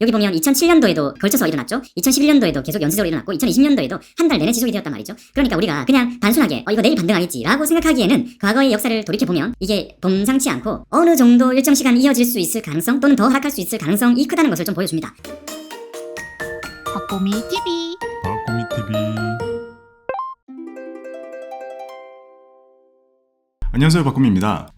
여기 보면 2007년도에도 걸쳐서 일어났죠. 2011년도에도 계속 연쇄적으로 일어났고 2020년도에도 한 달 내내 지속이 되었단 말이죠. 그러니까 우리가 그냥 단순하게 이거 내일 반등하겠지라고 생각하기에는 과거의 역사를 돌이켜보면 이게 범상치 않고 어느 정도 일정 시간 이어질 수 있을 가능성 또는 더 하락할 수 있을 가능성이 크다는 것을 좀 보여줍니다. 박보미 TV. 박보미 TV. 안녕하세요, 박보미입니다.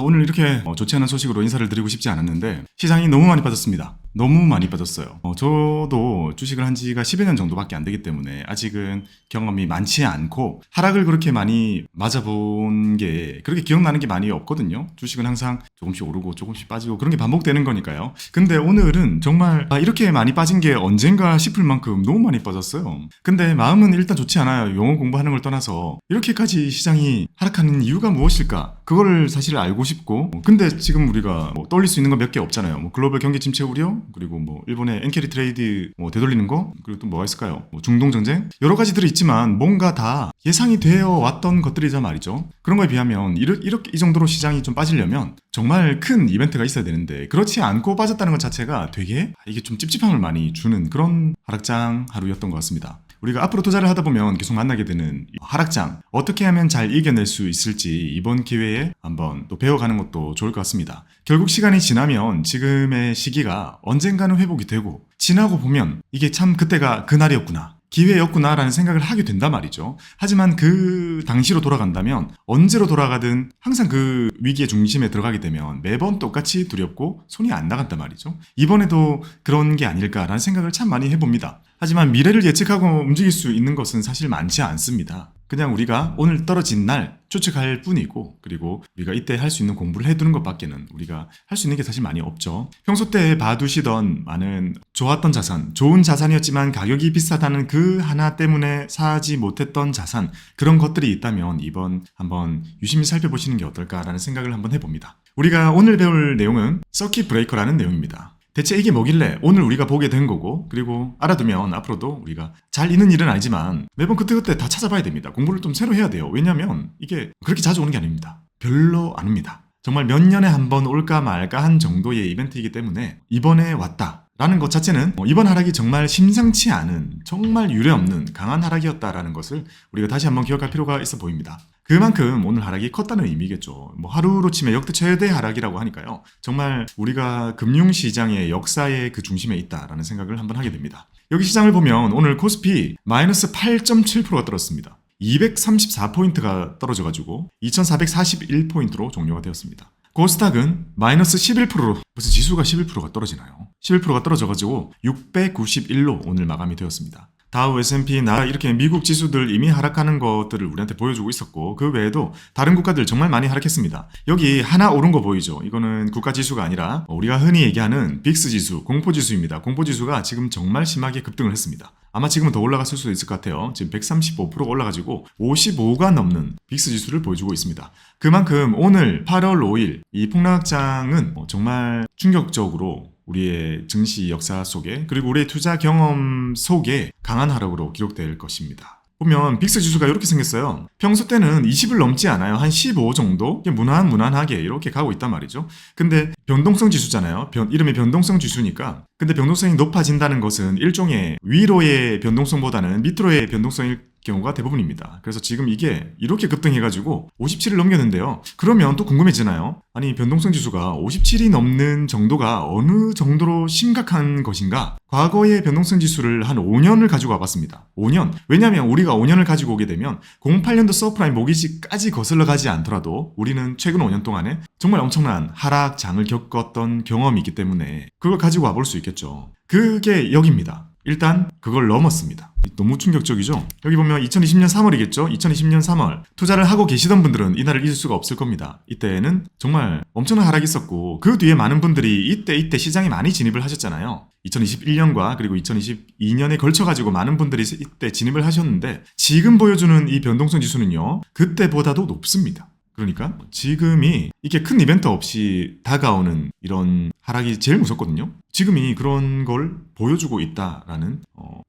오늘 이렇게 좋지 않은 소식으로 인사를 드리고 싶지 않았는데 시장이 너무 많이 빠졌습니다. 너무 많이 빠졌어요. 저도 주식을 한 지가 10여 년 정도밖에 안 되기 때문에 아직은 경험이 많지 않고 하락을 그렇게 많이 맞아본 게 그렇게 기억나는 게 많이 없거든요. 주식은 항상 조금씩 오르고 조금씩 빠지고 그런 게 반복되는 거니까요. 근데 오늘은 정말 이렇게 많이 빠진 게 언젠가 싶을 만큼 너무 많이 빠졌어요. 근데 마음은 일단 좋지 않아요. 영어 공부하는 걸 떠나서 이렇게까지 시장이 하락하는 이유가 무엇일까? 그거를 사실 알고 싶고 근데 지금 우리가 떠올릴 수 있는 건 몇 개 없잖아요. 글로벌 경기 침체 우려, 그리고 일본의 엔캐리 트레이드 되돌리는 거, 그리고 또 뭐가 있을까요? 중동 전쟁? 여러 가지들이 있지만 뭔가 다 예상이 되어 왔던 것들이자 말이죠. 그런 거에 비하면 이렇게 이 정도로 시장이 좀 빠지려면 정말 큰 이벤트가 있어야 되는데 그렇지 않고 빠졌다는 것 자체가 되게 이게 좀 찝찝함을 많이 주는 그런 하락장 하루였던 것 같습니다. 우리가 앞으로 투자를 하다 보면 계속 만나게 되는 하락장, 어떻게 하면 잘 이겨낼 수 있을지 이번 기회에 한번 또 배워가는 것도 좋을 것 같습니다. 결국 시간이 지나면 지금의 시기가 언젠가는 회복이 되고 지나고 보면 이게 참 그때가 그날이었구나, 기회였구나라는 생각을 하게 된단 말이죠. 하지만 그 당시로 돌아간다면 언제로 돌아가든 항상 그 위기의 중심에 들어가게 되면 매번 똑같이 두렵고 손이 안 나간단 말이죠. 이번에도 그런 게 아닐까라는 생각을 참 많이 해봅니다. 하지만 미래를 예측하고 움직일 수 있는 것은 사실 많지 않습니다. 그냥 우리가 오늘 떨어진 날 추측할 뿐이고, 그리고 우리가 이때 할 수 있는 공부를 해두는 것밖에는 우리가 할 수 있는 게 사실 많이 없죠. 평소 때 봐두시던 많은 좋았던 자산, 좋은 자산이었지만 가격이 비싸다는 그 하나 때문에 사지 못했던 자산, 그런 것들이 있다면 이번 한번 유심히 살펴보시는 게 어떨까라는 생각을 한번 해봅니다. 우리가 오늘 배울 내용은 서킷 브레이커라는 내용입니다. 대체 이게 뭐길래 오늘 우리가 보게 된 거고, 그리고 알아두면 앞으로도 우리가 잘 있는 일은 아니지만 매번 그때그때 다 찾아봐야 됩니다. 공부를 좀 새로 해야 돼요. 왜냐면 이게 그렇게 자주 오는 게 아닙니다. 별로 안 옵니다. 정말 몇 년에 한 번 올까 말까 한 정도의 이벤트이기 때문에 이번에 왔다 라는 것 자체는 이번 하락이 정말 심상치 않은, 정말 유례없는 강한 하락이었다라는 것을 우리가 다시 한번 기억할 필요가 있어 보입니다. 그만큼 오늘 하락이 컸다는 의미겠죠. 하루로 치면 역대 최대 하락이라고 하니까요. 정말 우리가 금융시장의 역사의 그 중심에 있다라는 생각을 한번 하게 됩니다. 여기 시장을 보면 오늘 코스피 마이너스 8.7%가 떨어졌습니다. 234포인트가 떨어져가지고 2441포인트로 종료가 되었습니다. 코스닥은 마이너스 11%로, 무슨 지수가 11%가 떨어지나요? 11%가 떨어져가지고 691로 오늘 마감이 되었습니다. 다우, S&P, 이렇게 미국 지수들 이미 하락하는 것들을 우리한테 보여주고 있었고, 그 외에도 다른 국가들 정말 많이 하락했습니다. 여기 하나 오른 거 보이죠? 이거는 국가 지수가 아니라 우리가 흔히 얘기하는 빅스 지수, 공포 지수입니다. 공포 지수가 지금 정말 심하게 급등을 했습니다. 아마 지금은 더 올라갔을 수도 있을 것 같아요. 지금 135%가 올라가지고 55가 넘는 빅스 지수를 보여주고 있습니다. 그만큼 오늘 8월 5일 이 폭락장은 정말 충격적으로 우리의 증시 역사 속에, 그리고 우리의 투자 경험 속에 강한 하락으로 기록될 것입니다. 보면 빅스 지수가 이렇게 생겼어요. 평소 때는 20을 넘지 않아요. 한 15 정도? 무난하게 이렇게 가고 있단 말이죠. 근데 변동성 지수잖아요. 이름이 변동성 지수니까. 근데 변동성이 높아진다는 것은 일종의 위로의 변동성보다는 밑으로의 변동성일 경우가 대부분입니다. 그래서 지금 이게 이렇게 급등해가지고 57을 넘겼는데요. 그러면 또 궁금해지나요? 아니, 변동성 지수가 57이 넘는 정도가 어느 정도로 심각한 것인가? 과거의 변동성 지수를 한 5년을 가지고 와봤습니다. 5년. 왜냐하면 우리가 5년을 가지고 오게 되면 08년도 서프라임 모기지까지 거슬러 가지 않더라도 우리는 최근 5년 동안에 정말 엄청난 하락장을 겪었던 경험이 있기 때문에 그걸 가지고 와볼 수 있겠죠. 그게 여기입니다. 일단 그걸 넘었습니다. 너무 충격적이죠? 여기 보면 2020년 3월이겠죠? 2020년 3월 투자를 하고 계시던 분들은 이날을 잊을 수가 없을 겁니다. 이때는 정말 엄청난 하락이 있었고 그 뒤에 많은 분들이 이때 시장에 많이 진입을 하셨잖아요. 2021년과 그리고 2022년에 걸쳐가지고 많은 분들이 이때 진입을 하셨는데 지금 보여주는 이 변동성 지수는요, 그때보다도 높습니다. 그러니까 지금이 이렇게 큰 이벤트 없이 다가오는 이런 하락이 제일 무섭거든요. 지금이 그런 걸 보여주고 있다라는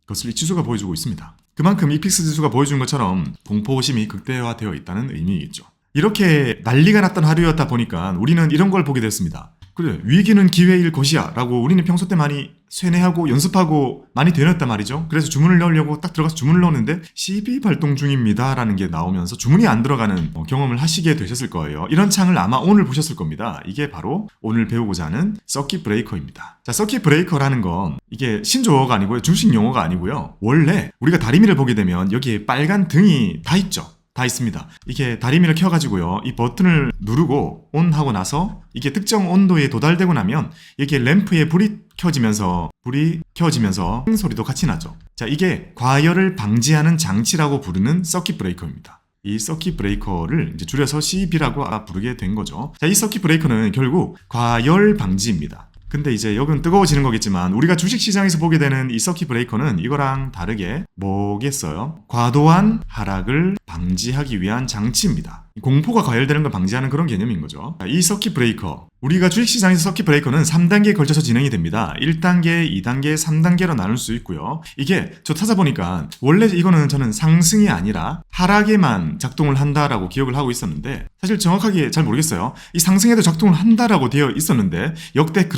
것을 이 지수가 보여주고 있습니다. 그만큼 이 픽스 지수가 보여준 것처럼 공포심이 극대화되어 있다는 의미이겠죠. 이렇게 난리가 났던 하루였다 보니까 우리는 이런 걸 보게 됐습니다. 그래, 위기는 기회일 것이야 라고 우리는 평소 때 많이 쇠뇌하고 연습하고 많이 되었단 말이죠. 그래서 주문을 넣으려고 딱 들어가서 주문을 넣었는데 CB 발동 중입니다 라는 게 나오면서 주문이 안 들어가는 경험을 하시게 되셨을 거예요. 이런 창을 아마 오늘 보셨을 겁니다. 이게 바로 오늘 배우고자 하는 서킷 브레이커입니다. 자, 서킷 브레이커라는 건 이게 신조어가 아니고요. 중식 용어가 아니고요. 원래 우리가 다리미를 보게 되면 여기에 빨간 등이 다 있죠. 다 있습니다. 이게 다리미를 켜가지고요. 이 버튼을 누르고 온 하고 나서 이게 특정 온도에 도달되고 나면 이게 램프에 불이 켜지면서 소리도 같이 나죠. 자, 이게 과열을 방지하는 장치라고 부르는 서킷 브레이커입니다. 이 서킷 브레이커를 이제 줄여서 CB라고 부르게 된 거죠. 자, 이 서킷 브레이커는 결국 과열 방지입니다. 근데 이제 여기는 뜨거워지는 거겠지만 우리가 주식시장에서 보게 되는 이 서킷 브레이커는 이거랑 다르게 뭐겠어요? 과도한 하락을 방지하기 위한 장치입니다. 공포가 과열되는 걸 방지하는 그런 개념인 거죠. 이 서킷 브레이커, 우리가 주식시장에서 서킷 브레이커는 3단계에 걸쳐서 진행이 됩니다. 1단계, 2단계, 3단계로 나눌 수 있고요. 이게 저 찾아보니까 원래 이거는 저는 상승이 아니라 하락에만 작동을 한다라고 기억을 하고 있었는데 사실 정확하게 잘 모르겠어요. 이 상승에도 작동을 한다라고 되어 있었는데 역대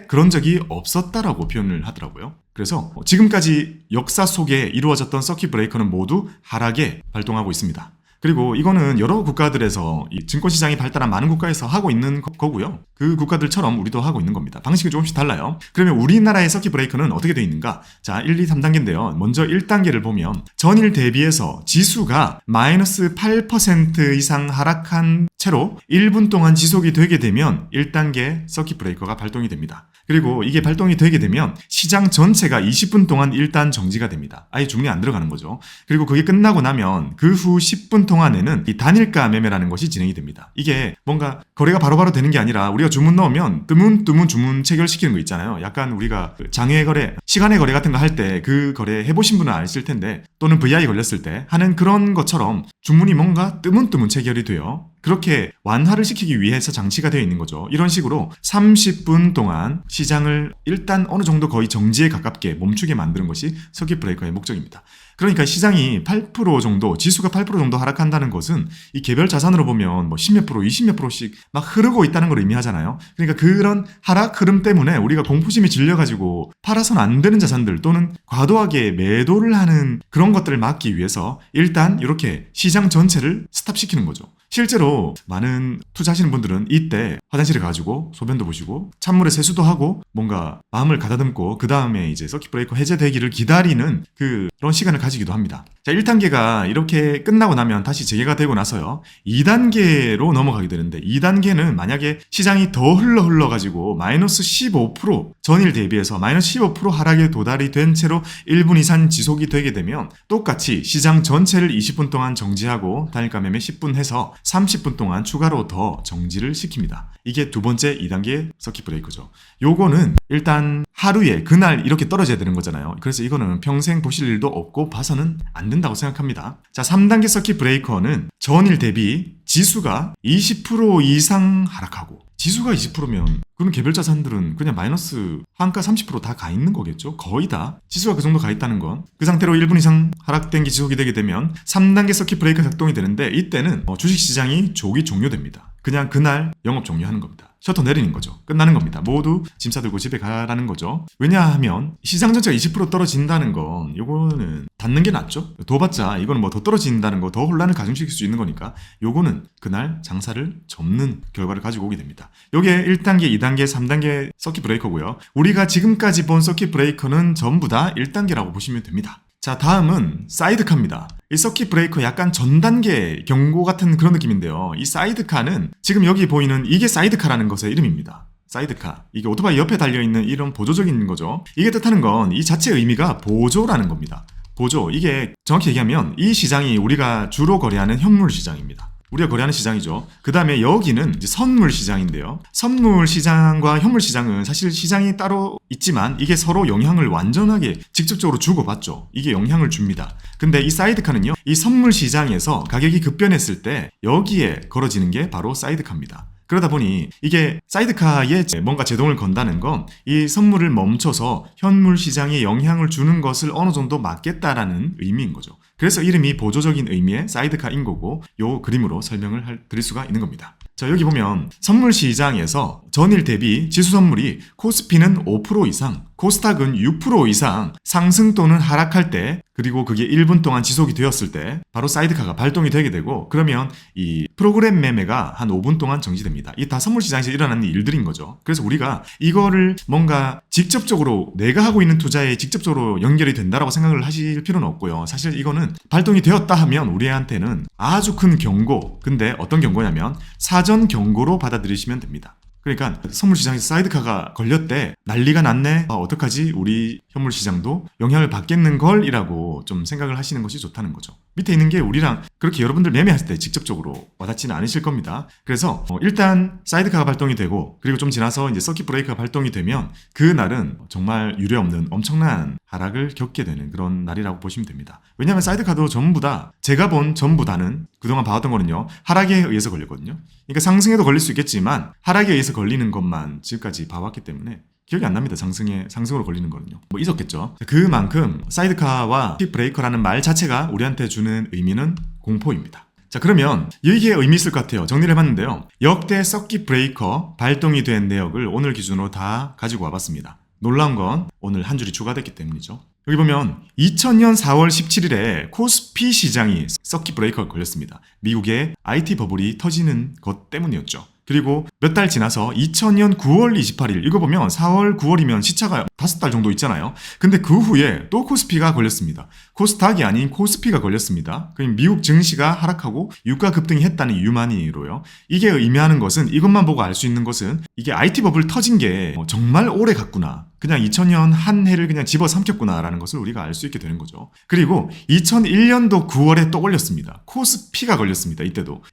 그런 적이 없었다라고 표현을 하더라고요. 그래서 지금까지 역사 속에 이루어졌던 서킷 브레이커는 모두 하락에 발동하고 있습니다. 그리고 이거는 여러 국가들에서 이 증권시장이 발달한 많은 국가에서 하고 있는 거고요. 그 국가들처럼 우리도 하고 있는 겁니다. 방식이 조금씩 달라요. 그러면 우리나라의 서킷 브레이커는 어떻게 되어 있는가? 자, 1, 2, 3단계인데요. 먼저 1단계를 보면 전일 대비해서 지수가 마이너스 8% 이상 하락한 채로 1분 동안 지속이 되게 되면 1단계 서킷 브레이커가 발동이 됩니다. 그리고 이게 발동이 되게 되면 시장 전체가 20분 동안 일단 정지가 됩니다. 아예 주문이 안 들어가는 거죠. 그리고 그게 끝나고 나면 그 후 10분 동안에는 이 단일가 매매라는 것이 진행이 됩니다. 이게 뭔가 거래가 바로바로 되는 게 아니라 우리가 주문 넣으면 뜨문 주문 체결시키는 거 있잖아요. 약간 우리가 장외 거래, 시간의 거래 같은 거 할 때 그 거래 해보신 분은 아실 텐데 또는 VI 걸렸을 때 하는 그런 것처럼 주문이 뭔가 뜨문 체결이 돼요. 그렇게 완화를 시키기 위해서 장치가 되어 있는 거죠. 이런 식으로 30분 동안 시장을 일단 어느 정도 거의 정지에 가깝게 멈추게 만드는 것이 서킷 브레이커의 목적입니다. 그러니까 시장이 8% 정도, 지수가 8% 정도 하락한다는 것은 이 개별 자산으로 보면 뭐 10몇 프로, 20몇 프로씩 막 흐르고 있다는 걸 의미하잖아요. 그러니까 그런 하락 흐름 때문에 우리가 공포심이 질려가지고 팔아서는 안 되는 자산들 또는 과도하게 매도를 하는 그런 것들을 막기 위해서 일단 이렇게 시장 전체를 스탑시키는 거죠. 실제로 많은 투자하시는 분들은 이때 화장실에 가가지고 소변도 보시고 찬물에 세수도 하고 뭔가 마음을 가다듬고 그 다음에 이제 서킷 브레이커 해제되기를 기다리는 그런 시간을 가지기도 합니다. 자, 1단계가 이렇게 끝나고 나면 다시 재개가 되고 나서요. 2단계로 넘어가게 되는데 2단계는 만약에 시장이 더 흘러가지고 마이너스 15% 전일 대비해서 마이너스 15% 하락에 도달이 된 채로 1분 이상 지속이 되게 되면 똑같이 시장 전체를 20분 동안 정지하고 단일가 매매 10분 해서 30분 동안 추가로 더 정지를 시킵니다. 이게 두 번째 2단계 서킷 브레이커죠. 요거는 일단 하루에 그날 이렇게 떨어져야 되는 거잖아요. 그래서 이거는 평생 보실 일도 없고 봐서는 안 된다고 생각합니다. 자, 3단계 서킷 브레이커는 전일 대비 지수가 20% 이상 하락하고 지수가 20%면 그럼 개별 자산들은 그냥 마이너스 한가 30% 다 가 있는 거겠죠? 거의 다. 지수가 그 정도 가 있다는 건. 그 상태로 1분 이상 하락된 게 지속이 되게 되면 3단계 서킷 브레이커 작동이 되는데 이때는 주식시장이 조기 종료됩니다. 그냥 그날 영업 종료하는 겁니다. 셔터 내리는 거죠. 끝나는 겁니다. 모두 짐 싸들고 집에 가라는 거죠. 왜냐하면 시장 전체가 20% 떨어진다는 건 요거는 닫는 게 낫죠. 더 봤자 이거는 뭐 더 떨어진다는 거 더 혼란을 가중시킬 수 있는 거니까 요거는 그날 장사를 접는 결과를 가지고 오게 됩니다. 요게 1단계, 2단계, 3단계 서킷 브레이커고요. 우리가 지금까지 본 서킷 브레이커는 전부 다 1단계라고 보시면 됩니다. 자, 다음은 사이드카입니다. 이 서킷 브레이커 약간 전 단계 경고 같은 그런 느낌인데요. 이 사이드카는 지금 여기 보이는 이게 사이드카라는 것의 이름입니다. 사이드카. 이게 오토바이 옆에 달려있는 이런 보조적인 거죠. 이게 뜻하는 건 이 자체 의미가 보조라는 겁니다. 보조. 이게 정확히 얘기하면 이 시장이 우리가 주로 거래하는 현물 시장입니다. 우리가 거래하는 시장이죠. 그 다음에 여기는 이제 선물 시장인데요. 선물 시장과 현물 시장은 사실 시장이 따로 있지만 이게 서로 영향을 완전하게 직접적으로 주고받죠. 이게 영향을 줍니다. 근데 이 사이드카는요. 이 선물 시장에서 가격이 급변했을 때 여기에 걸어지는 게 바로 사이드카입니다. 그러다 보니 이게 사이드카에 뭔가 제동을 건다는 건 이 선물을 멈춰서 현물 시장에 영향을 주는 것을 어느 정도 막겠다라는 의미인 거죠. 그래서 이름이 보조적인 의미의 사이드카인 거고 요 그림으로 설명을 드릴 수가 있는 겁니다. 자, 여기 보면 선물 시장에서 전일 대비 지수 선물이 코스피는 5% 이상, 코스닥은 6% 이상 상승 또는 하락할 때, 그리고 그게 1분 동안 지속이 되었을 때 바로 사이드카가 발동이 되게 되고, 그러면 이 프로그램 매매가 한 5분 동안 정지됩니다. 이 다 선물 시장에서 일어나는 일들인 거죠. 그래서 우리가 이거를 뭔가 직접적으로 내가 하고 있는 투자에 직접적으로 연결이 된다라고 생각을 하실 필요는 없고요. 사실 이거는 발동이 되었다 하면 우리한테는 아주 큰 경고, 근데 어떤 경고냐면 사전 경고로 받아들이시면 됩니다. 그러니까 선물 시장에서 사이드카가 걸렸대, 난리가 났네, 어떡하지, 우리 현물 시장도 영향을 받겠는걸 이라고 좀 생각을 하시는 것이 좋다는 거죠. 밑에 있는 게 우리랑 그렇게 여러분들 매매하실 때 직접적으로 와닿지는 않으실 겁니다. 그래서 일단 사이드카가 발동이 되고, 그리고 좀 지나서 이제 서킷 브레이크가 발동이 되면 그날은 정말 유례없는 엄청난 하락을 겪게 되는 그런 날이라고 보시면 됩니다. 왜냐하면 사이드카도 전부 다, 제가 본 전부 다는 그동안 봐왔던 거는요, 하락에 의해서 걸렸거든요. 그러니까 상승에도 걸릴 수 있겠지만 하락에 의해서 걸리는 것만 지금까지 봐왔기 때문에 기억이 안 납니다. 상승으로 걸리는 거는요. 뭐 있었겠죠. 그만큼 사이드카와 서킷 브레이커라는 말 자체가 우리한테 주는 의미는 공포입니다. 자, 그러면 여기에 의미 있을 것 같아요. 정리를 해봤는데요. 역대 서킷 브레이커 발동이 된 내역을 오늘 기준으로 다 가지고 와봤습니다. 놀라운 건 오늘 한 줄이 추가됐기 때문이죠. 여기 보면 2000년 4월 17일에 코스피 시장이 서킷 브레이커가 걸렸습니다. 미국의 IT 버블이 터지는 것 때문이었죠. 그리고 몇 달 지나서 2000년 9월 28일, 이거 보면 4월 9월이면 시차가 5달 정도 있잖아요. 근데 그 후에 또 코스피가 걸렸습니다. 코스닥이 아닌 코스피가 걸렸습니다. 그럼 미국 증시가 하락하고 유가 급등이 했다는 이유만으로요. 이게 의미하는 것은, 이것만 보고 알 수 있는 것은 이게 IT 버블 터진 게 정말 오래 갔구나, 그냥 2000년 한 해를 그냥 집어삼켰구나 라는 것을 우리가 알 수 있게 되는 거죠. 그리고 2001년도 9월에 또 걸렸습니다. 코스피가 걸렸습니다.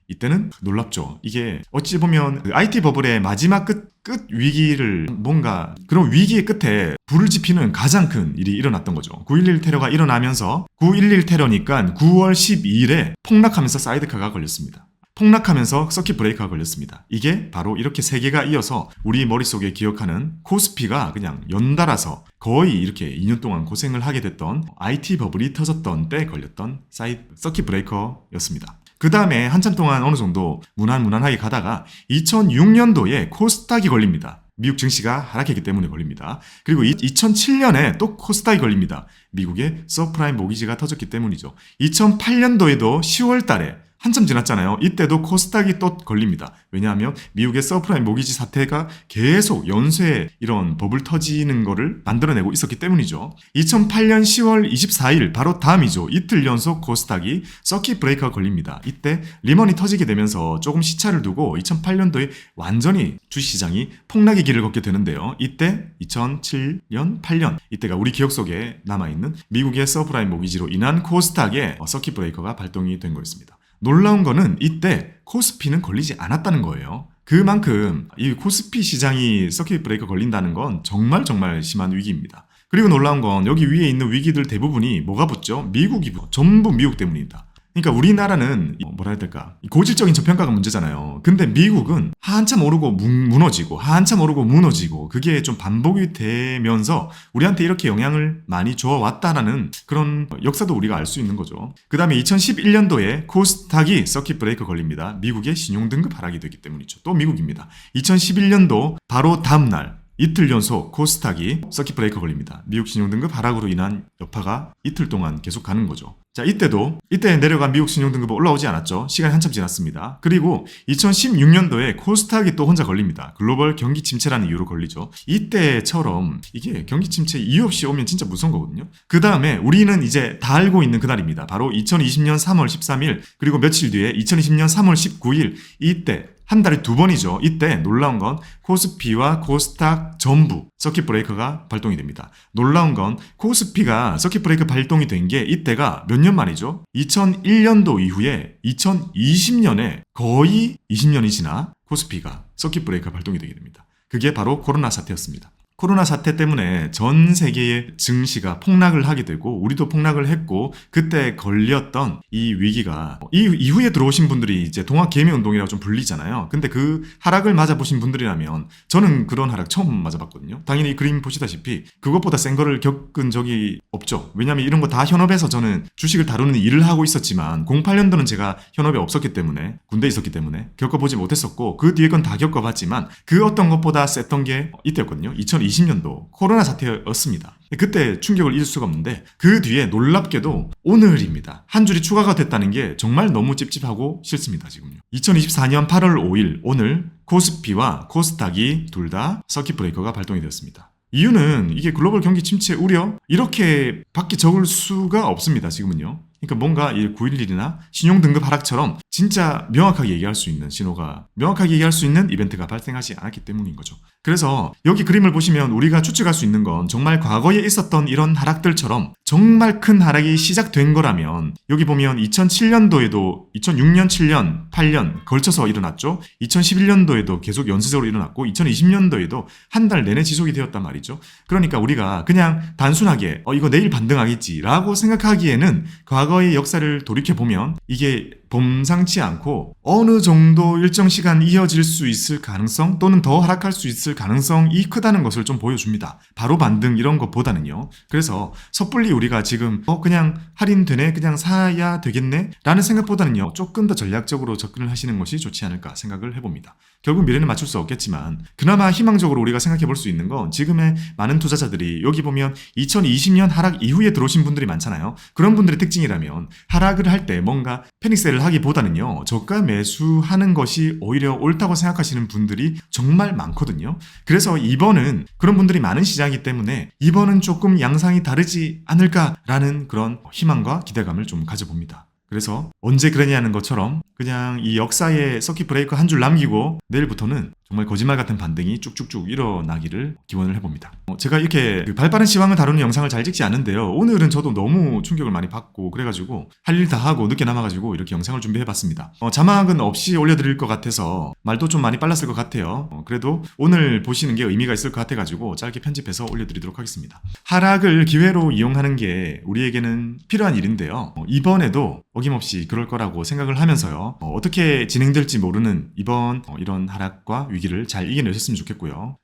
이때는 놀랍죠. 이게 어찌 보면 그 IT 버블의 마지막 끝 위기를, 뭔가 그런 위기의 끝에 불을 지피는 가장 큰 일이 일어났던 거죠. 9.11 테러가 일어나면서 9.11 테러니까 9월 12일에 폭락하면서 사이드카가 걸렸습니다. 폭락하면서 서킷 브레이커가 걸렸습니다. 이게 바로 이렇게 세 개가 이어서 우리 머릿속에 기억하는 코스피가 그냥 연달아서 거의 이렇게 2년 동안 고생을 하게 됐던 IT 버블이 터졌던 때 걸렸던 서킷 브레이커였습니다. 그 다음에 한참 동안 어느 정도 무난하게 가다가 2006년도에 코스닥이 걸립니다. 미국 증시가 하락했기 때문에 걸립니다. 그리고 2007년에 또 코스닥이 걸립니다. 미국의 서프라임 모기지가 터졌기 때문이죠. 2008년도에도 10월 달에 한참 지났잖아요. 이때도 코스닥이 또 걸립니다. 왜냐하면 미국의 서프라임 모기지 사태가 계속 연쇄 이런 버블 터지는 거를 만들어내고 있었기 때문이죠. 2008년 10월 24일 바로 다음이죠. 이틀 연속 코스닥이 서킷 브레이커가 걸립니다. 이때 리먼이 터지게 되면서 조금 시차를 두고 2008년도에 완전히 주식시장이 폭락의 길을 걷게 되는데요. 이때 2007년, 8년 이때가 우리 기억 속에 남아있는 미국의 서프라임 모기지로 인한 코스닥의 서킷 브레이커가 발동이 된 거였습니다. 놀라운 거는 이때 코스피는 걸리지 않았다는 거예요. 그만큼 이 코스피 시장이 서킷 브레이커 걸린다는 건 정말 심한 위기입니다. 그리고 놀라운 건 여기 위에 있는 위기들 대부분이 뭐가 붙죠? 미국이 붙죠. 전부 미국 때문입니다. 그러니까 우리나라는 뭐라 해야 될까? 고질적인 저평가가 문제잖아요. 근데 미국은 한참 오르고 무너지고 한참 오르고 무너지고 그게 좀 반복이 되면서 우리한테 이렇게 영향을 많이 줘왔다라는 그런 역사도 우리가 알 수 있는 거죠. 그 다음에 2011년도에 코스닥이 서킷 브레이커 걸립니다. 미국의 신용등급 하락이 되기 때문이죠. 또 미국입니다. 2011년도 바로 다음날 이틀 연속 코스닥이 서킷 브레이커 걸립니다. 미국 신용등급 하락으로 인한 여파가 이틀 동안 계속 가는 거죠. 자, 이때 내려간 미국 신용등급은 올라오지 않았죠. 시간이 한참 지났습니다. 그리고 2016년도에 코스닥이 또 혼자 걸립니다. 글로벌 경기 침체라는 이유로 걸리죠. 이때처럼 이게 경기 침체 이유 없이 오면 진짜 무서운 거거든요. 그 다음에 우리는 이제 다 알고 있는 그날입니다. 바로 2020년 3월 13일 그리고 며칠 뒤에 2020년 3월 19일 이때 한 달에 2번이죠. 이때 놀라운 건 코스피와 코스닥 전부 서킷 브레이커가 발동이 됩니다. 놀라운 건 코스피가 서킷 브레이커 발동이 된 게 이때가 몇 년 만이죠? 2001년도 이후에 2020년에 거의 20년이 지나 코스피가 서킷 브레이커 발동이 되게 됩니다. 그게 바로 코로나 사태였습니다. 코로나 사태 때문에 전 세계의 증시가 폭락을 하게 되고 우리도 폭락을 했고 그때 걸렸던 이 위기가 이 이후에 들어오신 분들이 이제 동학개미운동이라고 좀 불리잖아요. 근데 그 하락을 맞아보신 분들이라면 저는 그런 하락 처음 맞아봤거든요. 당연히 그림 보시다시피 그것보다 센 거를 겪은 적이 없죠. 왜냐하면 이런 거 다 현업에서 저는 주식을 다루는 일을 하고 있었지만 08년도는 제가 현업에 없었기 때문에 군대에 있었기 때문에 겪어보지 못했었고 그 뒤에 건 다 겪어봤지만 그 어떤 것보다 셌던 게 이때였거든요. 2020 2020년도 코로나 사태였습니다. 그때 충격을 잊을 수가 없는데 그 뒤에 놀랍게도 오늘입니다. 한 줄이 추가가 됐다는 게 정말 너무 찝찝하고 싫습니다. 지금요. 2024년 8월 5일 오늘 코스피와 코스닥이 둘 다 서킷 브레이커가 발동이 되었습니다. 이유는 이게 글로벌 경기 침체 우려 이렇게 밖에 적을 수가 없습니다. 지금은요. 그러니까 뭔가 911이나 신용등급 하락처럼 진짜 명확하게 얘기할 수 있는 신호가 명확하게 얘기할 수 있는 이벤트가 발생하지 않았기 때문인 거죠. 그래서 여기 그림을 보시면 우리가 추측할 수 있는 건 정말 과거에 있었던 이런 하락들처럼 정말 큰 하락이 시작된 거라면 여기 보면 2007년도에도 2006년, 7년, 8년 걸쳐서 일어났죠. 2011년도에도 계속 연쇄적으로 일어났고 2020년도에도 한 달 내내 지속이 되었단 말이죠. 그러니까 우리가 그냥 단순하게 이거 내일 반등하겠지 라고 생각하기에는 과거의 역사를 돌이켜보면 이게 범상치 않고 어느 정도 일정 시간 이어질 수 있을 가능성 또는 더 하락할 수 있을 가능성이 크다는 것을 좀 보여줍니다. 바로 반등 이런 것보다는요. 그래서 섣불리 우리가 지금 그냥 할인되네 그냥 사야 되겠네 라는 생각보다는요. 조금 더 전략적으로 접근을 하시는 것이 좋지 않을까 생각을 해봅니다. 결국 미래는 맞출 수 없겠지만 그나마 희망적으로 우리가 생각해 볼 수 있는 건 지금의 많은 투자자들이 여기 보면 2020년 하락 이후에 들어오신 분들이 많잖아요. 그런 분들의 특징이라면 하락을 할 때 뭔가 패닉셀을 하기보다는요. 저가 매수하는 것이 오히려 옳다고 생각하시는 분들이 정말 많거든요. 그래서 이번은 그런 분들이 많은 시장이기 때문에 이번은 조금 양상이 다르지 않을까라는 그런 희망과 기대감을 좀 가져봅니다. 그래서 언제 그러냐는 것처럼 그냥 이 역사의 서킷 브레이커 한 줄 남기고 내일부터는 정말 거짓말 같은 반등이 쭉쭉쭉 일어나기를 기원을 해봅니다. 제가 이렇게 발빠른 시황을 다루는 영상을 잘 찍지 않는데요. 오늘은 저도 너무 충격을 많이 받고 그래가지고 할 일 다 하고 늦게 남아가지고 이렇게 영상을 준비해봤습니다. 자막은 없이 올려드릴 것 같아서 말도 좀 많이 빨랐을 것 같아요. 그래도 오늘 보시는 게 의미가 있을 것 같아가지고 짧게 편집해서 올려드리도록 하겠습니다. 하락을 기회로 이용하는 게 우리에게는 필요한 일인데요. 이번에도 어김없이 그럴 거라고 생각을 하면서요. 어떻게 진행될지 모르는 이번 이런 하락과 위기를 잘 이겨내셨으면 좋겠고요.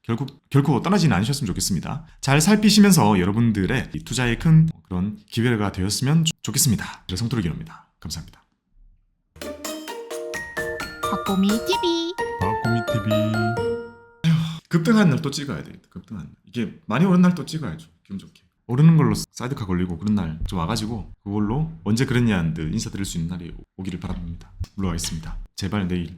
결코 떠나지는 않으셨으면 좋겠습니다. 잘 살피시면서 여러분들의 투자에 큰 그런 기회가 되었으면 좋겠습니다. 성토르기입니다. 감사합니다. 박보미 TV. 급등한 날 또 찍어야 돼. 급등한 날. 이게 많이 오른 날 또 찍어야죠. 기분 좋게. 오르는 걸로 사이드카 걸리고 그런 날 좀 와가지고 그걸로 언제 그랬냐는 듯 인사드릴 수 있는 날이 오기를 바랍니다. 물러가겠습니다. 제발 내일.